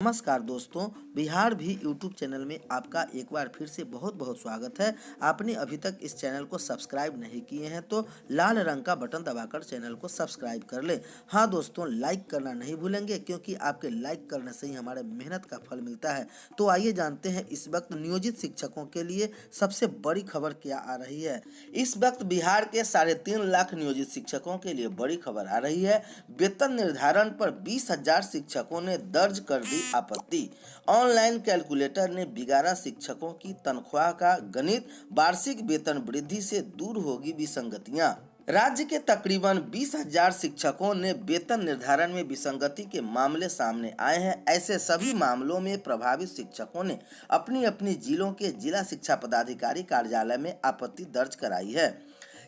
नमस्कार दोस्तों, बिहार भी यूट्यूब चैनल में आपका एक बार फिर से बहुत बहुत स्वागत है। आपने अभी तक इस चैनल को सब्सक्राइब नहीं किए हैं तो लाल रंग का बटन दबाकर चैनल को सब्सक्राइब कर ले। हाँ दोस्तों, लाइक करना नहीं भूलेंगे क्योंकि आपके लाइक करने से ही हमारे मेहनत का फल मिलता है। तो आइए जानते हैं इस वक्त नियोजित शिक्षकों के लिए सबसे बड़ी खबर क्या आ रही है। इस वक्त बिहार के 3.5 लाख नियोजित शिक्षकों के लिए बड़ी खबर आ रही है। वेतन निर्धारण पर 20,000 शिक्षकों ने दर्ज कर दी आपत्ति। ऑनलाइन कैलकुलेटर ने बिगाड़ा शिक्षकों की तनख्वाह का गणित, वार्षिक वेतन वृद्धि से दूर होगी विसंगतियां। राज्य के तकरीबन 20,000 शिक्षकों ने वेतन निर्धारण में विसंगति के मामले सामने आए हैं। ऐसे सभी मामलों में प्रभावित शिक्षकों ने अपनी अपनी जिलों के जिला शिक्षा पदाधिकारी कार्यालय में आपत्ति दर्ज कराई है।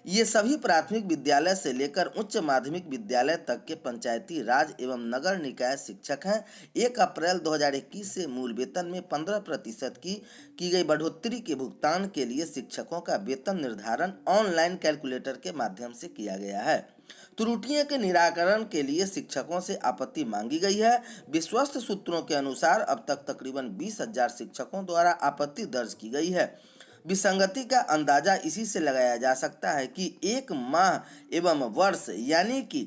ये सभी प्राथमिक विद्यालय से लेकर उच्च माध्यमिक विद्यालय तक के पंचायती राज एवं नगर निकाय शिक्षक हैं। 1 अप्रैल 2021 से मूल वेतन में 15% की गई बढ़ोतरी के भुगतान के लिए शिक्षकों का वेतन निर्धारण ऑनलाइन कैलकुलेटर के माध्यम से किया गया है। त्रुटियों के निराकरण के लिए शिक्षकों से आपत्ति मांगी गई है। विश्वस्त सूत्रों के अनुसार अब तक तकरीबन 20,000 शिक्षकों द्वारा आपत्ति दर्ज की गई है। विसंगति का अंदाजा इसी से लगाया जा सकता है कि एक माह एवं वर्ष यानी कि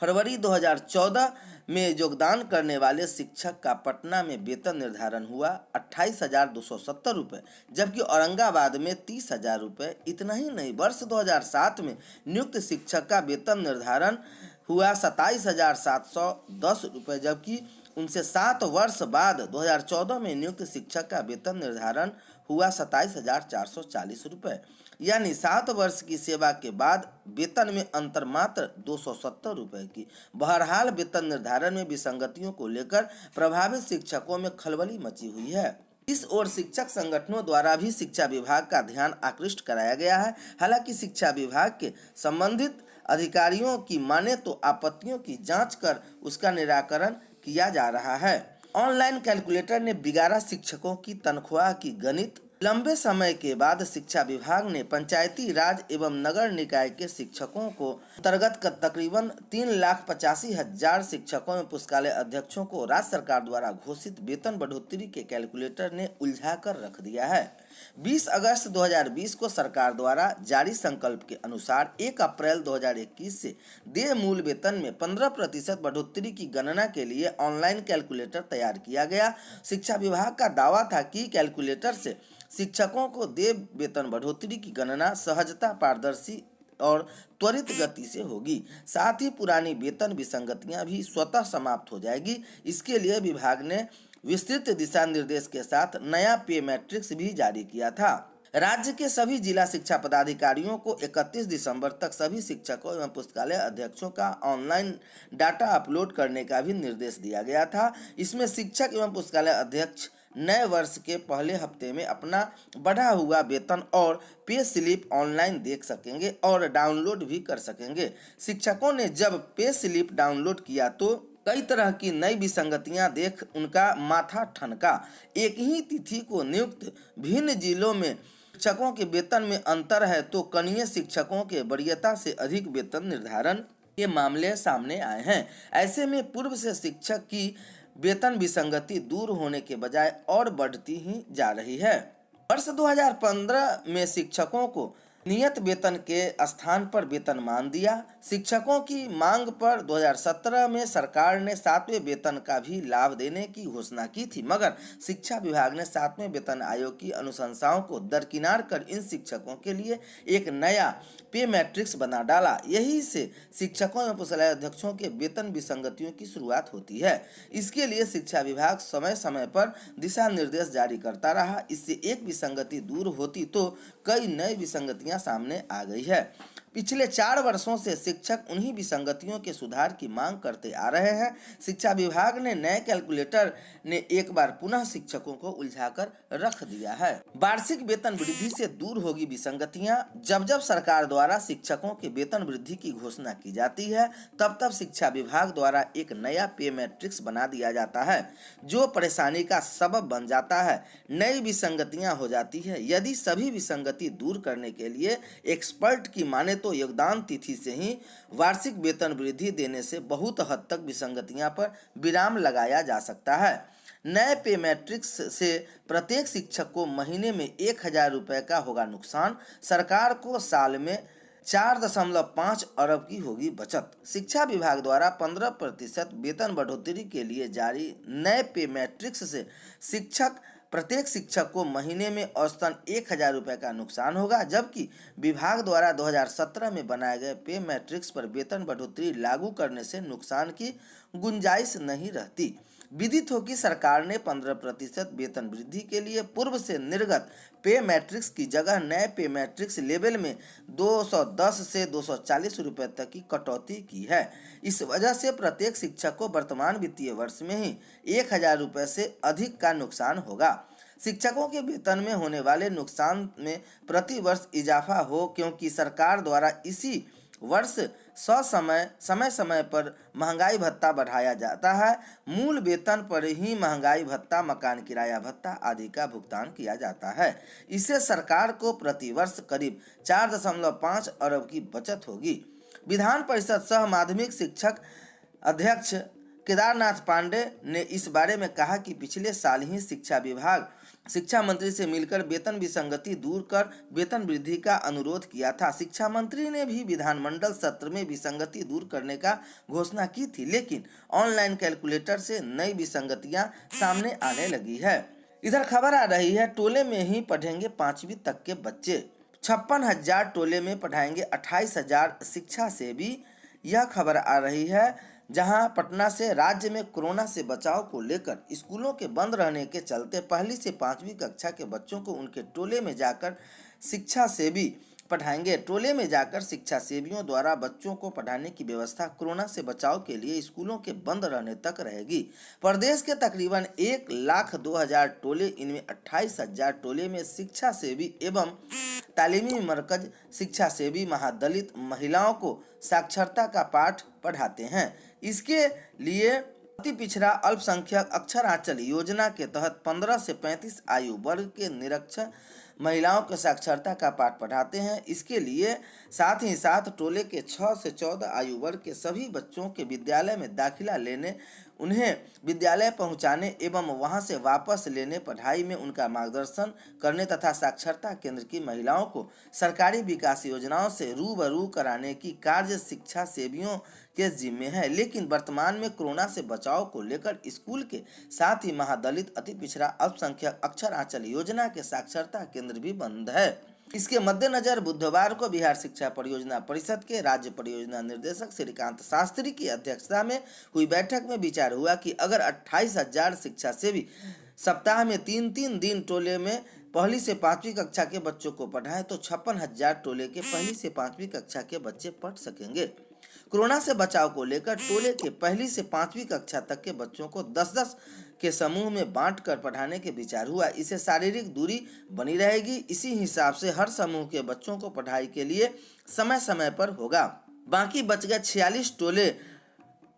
फरवरी 2014 में योगदान करने वाले शिक्षक का पटना में वेतन निर्धारण हुआ 28,270 रुपये, जबकि औरंगाबाद में 30,000 रुपये। इतना ही नहीं, वर्ष 2007 में नियुक्त शिक्षक का वेतन निर्धारण हुआ 27,710 रुपये, जबकि उनसे 7 वर्ष बाद 2014 में नियुक्त शिक्षक का वेतन निर्धारण हुआ 27,440 रुपये। यानी 7 वर्ष की सेवा के बाद वेतन में अंतर मात्र 270 रुपये की। बहरहाल वेतन निर्धारण में विसंगतियों को लेकर प्रभावित शिक्षकों में खलबली मची हुई है। इस ओर शिक्षक संगठनों द्वारा भी शिक्षा विभाग का ध्यान आकृष्ट कराया गया है। हालांकि शिक्षा विभाग के संबंधित अधिकारियों की माने तो आपत्तियों की जांच कर उसका निराकरण किया जा रहा है। ऑनलाइन कैलकुलेटर ने बिगाड़ा शिक्षकों की तनख्वाह की गणित। लंबे समय के बाद शिक्षा विभाग ने पंचायती राज एवं नगर निकाय के शिक्षकों को अंतर्गत तकरीबन 3,85,000 शिक्षकों एवं पुस्तकालय अध्यक्षों को राज्य सरकार द्वारा घोषित वेतन बढ़ोतरी के कैलकुलेटर ने उलझा कर रख दिया है। 20 अगस्त 2020 को सरकार द्वारा जारी संकल्प के अनुसार 1 अप्रैल 2021 से देय मूल वेतन में 15% बढ़ोतरी की गणना के लिए ऑनलाइन कैलकुलेटर तैयार किया गया। शिक्षा विभाग का दावा था कि कैलकुलेटर से शिक्षकों को देय वेतन बढ़ोतरी की गणना सहजता, पारदर्शी और त्वरित गति से होगी। साथ ही पुरानी वेतन विसंगतियां भी स्वतः समाप्त हो जाएगी। इसके लिए विभाग ने विस्तृत दिशा निर्देश के साथ नया पे मैट्रिक्स भी जारी किया था। राज्य के सभी जिला शिक्षा पदाधिकारियों को 31 दिसंबर तक सभी शिक्षकों एवं पुस्तकालय अध्यक्षों का ऑनलाइन डाटा अपलोड करने का भी निर्देश दिया गया था। इसमें शिक्षक एवं पुस्तकालय अध्यक्ष नए वर्ष के पहले हफ्ते में अपना बढ़ा हुआ वेतन और पे स्लिप ऑनलाइन देख सकेंगे और डाउनलोड भी कर सकेंगे। शिक्षकों ने जब पे स्लिप डाउनलोड किया तो कई तरह की नई विसंगतियां देख उनका माथा ठनका। एक ही तिथि को नियुक्त भिन्न जिलों में शिक्षकों के वेतन में अंतर है तो कनीय शिक्षकों के वरीयता से अधिक वेतन निर्धारण के मामले सामने आए हैं। ऐसे में पूर्व से शिक्षक की वेतन विसंगति दूर होने के बजाय और बढ़ती ही जा रही है। वर्ष 2015 में शिक्षकों को नियत वेतन के स्थान पर वेतनमान दिया। शिक्षकों की मांग पर 2017 में सरकार ने 7वें वेतन का भी लाभ देने की घोषणा की थी, मगर शिक्षा विभाग ने 7वें वेतन आयोग की अनुशंसाओं को दरकिनार कर इन शिक्षकों के लिए एक नया पे मैट्रिक्स बना डाला। यही से शिक्षकों एवं पुस्तकालय अध्यक्षों के वेतन विसंगतियों की शुरुआत होती है। इसके लिए शिक्षा विभाग समय समय पर दिशा निर्देश जारी करता रहा। इससे एक विसंगति दूर होती तो कई नई विसंगतियां सामने आ गई है। पिछले 4 वर्षों से शिक्षक उन्हीं विसंगतियों के सुधार की मांग करते आ रहे हैं। शिक्षा विभाग ने नए कैलकुलेटर ने एक बार पुनः शिक्षकों को उलझाकर रख दिया है। वार्षिक वेतन वृद्धि से दूर होगी विसंगतियां। जब जब सरकार द्वारा शिक्षकों के वेतन वृद्धि की घोषणा की जाती है तब तब शिक्षा विभाग द्वारा एक नया पे मैट्रिक्स बना दिया जाता है जो परेशानी का सबब बन जाता है। नई विसंगतियां हो जाती है। यदि सभी विसंगति दूर करने के लिए एक्सपर्ट की माने तो योगदान तिथि से ही वार्षिक वेतन वृद्धि देने से बहुत हद तक विसंगतियां पर विराम लगाया जा सकता है। नए पे मैट्रिक्स से प्रत्येक शिक्षक को महीने में 1,000 रुपये का होगा नुकसान। सरकार को साल में 4.5 अरब की होगी बचत। शिक्षा विभाग द्वारा 15% वेतन बढ़ोतरी के लिए जारी नए पे मैट्रिक्स से प्रत्येक शिक्षक को महीने में औसतन 1,000 रुपये का नुकसान होगा, जबकि विभाग द्वारा 2017 में बनाए गए पे मैट्रिक्स पर वेतन बढ़ोतरी लागू करने से नुकसान की गुंजाइश नहीं रहती। विदित हो कि सरकार ने 15% वेतन वृद्धि के लिए पूर्व से निर्गत पे मैट्रिक्स की जगह नए पे मैट्रिक्स लेवल में 210 से 240 रुपये तक की कटौती की है। इस वजह से प्रत्येक शिक्षक को वर्तमान वित्तीय वर्ष में ही 1,000 रुपये से अधिक का नुकसान होगा। शिक्षकों के वेतन में होने वाले नुकसान में प्रति वर्ष इजाफा हो, क्योंकि सरकार द्वारा इसी वर्ष समय समय पर महंगाई भत्ता बढ़ाया जाता है। मूल वेतन पर ही महंगाई भत्ता, मकान किराया भत्ता आदि का भुगतान किया जाता है। इससे सरकार को प्रति वर्ष करीब 4.5 अरब की बचत होगी। विधान परिषद सह माध्यमिक शिक्षक अध्यक्ष केदारनाथ पांडे ने इस बारे में कहा कि पिछले साल ही शिक्षा विभाग शिक्षा मंत्री से मिलकर वेतन विसंगति दूर कर वेतन वृद्धि का अनुरोध किया था। शिक्षा मंत्री ने भी विधानमंडल सत्र में विसंगति दूर करने का घोषणा की थी, लेकिन ऑनलाइन कैलकुलेटर से नई विसंगतियां सामने आने लगी है। इधर खबर आ रही है, टोले में ही पढ़ेंगे 5वीं तक के बच्चे। 56,000 टोले में पढ़ाएंगे 28,000 शिक्षा सेवी। यह खबर आ रही है जहां पटना से राज्य में कोरोना से बचाव को लेकर स्कूलों के बंद रहने के चलते पहली से 5वीं कक्षा के बच्चों को उनके टोले में जाकर शिक्षा सेवी पढ़ाएंगे। टोले में जाकर शिक्षा सेवियों द्वारा बच्चों को पढ़ाने की व्यवस्था कोरोना से बचाव के लिए स्कूलों के बंद रहने तक रहेगी। प्रदेश के तकरीबन 1,02,000 टोले, इनमें 28,000 टोले में शिक्षा सेवी एवं तालीमी मरकज शिक्षा सेवी महादलित महिलाओं को साक्षरता का पाठ पढ़ाते हैं। इसके लिए अति पिछड़ा अल्पसंख्यक अक्षर आंचल योजना के तहत 15 से 35 आयु वर्ग के निरक्षर महिलाओं को साक्षरता का पाठ पढ़ाते हैं। इसके लिए साथ ही साथ टोले के 6 से 14 आयु वर्ग के सभी बच्चों के विद्यालय में दाखिला लेने, उन्हें विद्यालय पहुंचाने एवं वहां से वापस लेने, पढ़ाई में उनका मार्गदर्शन करने तथा साक्षरता केंद्र की महिलाओं को सरकारी विकास योजनाओं से रूबरू कराने की कार्य शिक्षा सेवियों के जिम्मे है। लेकिन वर्तमान में कोरोना से बचाव को लेकर स्कूल के साथ ही महादलित, अति पिछड़ा, अल्पसंख्यक अक्षर आंचल योजना के साक्षरता केंद्र भी बंद है। इसके मद्देनजर बुधवार को बिहार शिक्षा परियोजना परिषद के राज्य परियोजना निर्देशक श्रीकांत शास्त्री की अध्यक्षता में हुई बैठक में विचार हुआ कि अगर 28,000 शिक्षा सेवी सप्ताह में 3-3 दिन टोले में पहली से 5वीं कक्षा के बच्चों को पढ़ाएं तो 56,000 टोले के पहली से 5वीं कक्षा के बच्चे पढ़ सकेंगे। कोरोना से बचाव को लेकर टोले के पहली से 5वीं कक्षा तक के बच्चों को 10-10 के समूह में बांटकर पढ़ाने के विचार हुआ। इससे शारीरिक दूरी बनी रहेगी। इसी हिसाब से हर समूह के बच्चों को पढ़ाई के लिए समय समय पर होगा। बाकी बच गए 46 टोले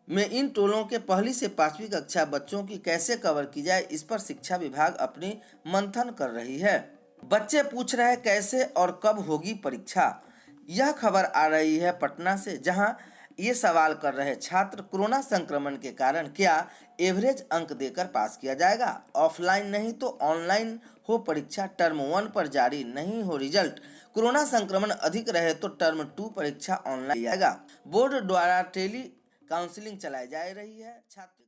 में इन टोलों के पहली से 5वीं कक्षा बच्चों की कैसे कवर की जाए, इस पर शिक्षा विभाग अपनी मंथन कर रही है। बच्चे पूछ रहे कैसे और कब होगी परीक्षा। यह खबर आ रही है पटना से, जहां ये सवाल कर रहे छात्र, कोरोना संक्रमण के कारण क्या एवरेज अंक देकर पास किया जाएगा? ऑफलाइन नहीं तो ऑनलाइन हो परीक्षा। टर्म 1 पर जारी नहीं हो रिजल्ट। कोरोना संक्रमण अधिक रहे तो टर्म 2 परीक्षा ऑनलाइन जाएगा। बोर्ड द्वारा टेली काउंसलिंग चलाई जा रही है। छात्र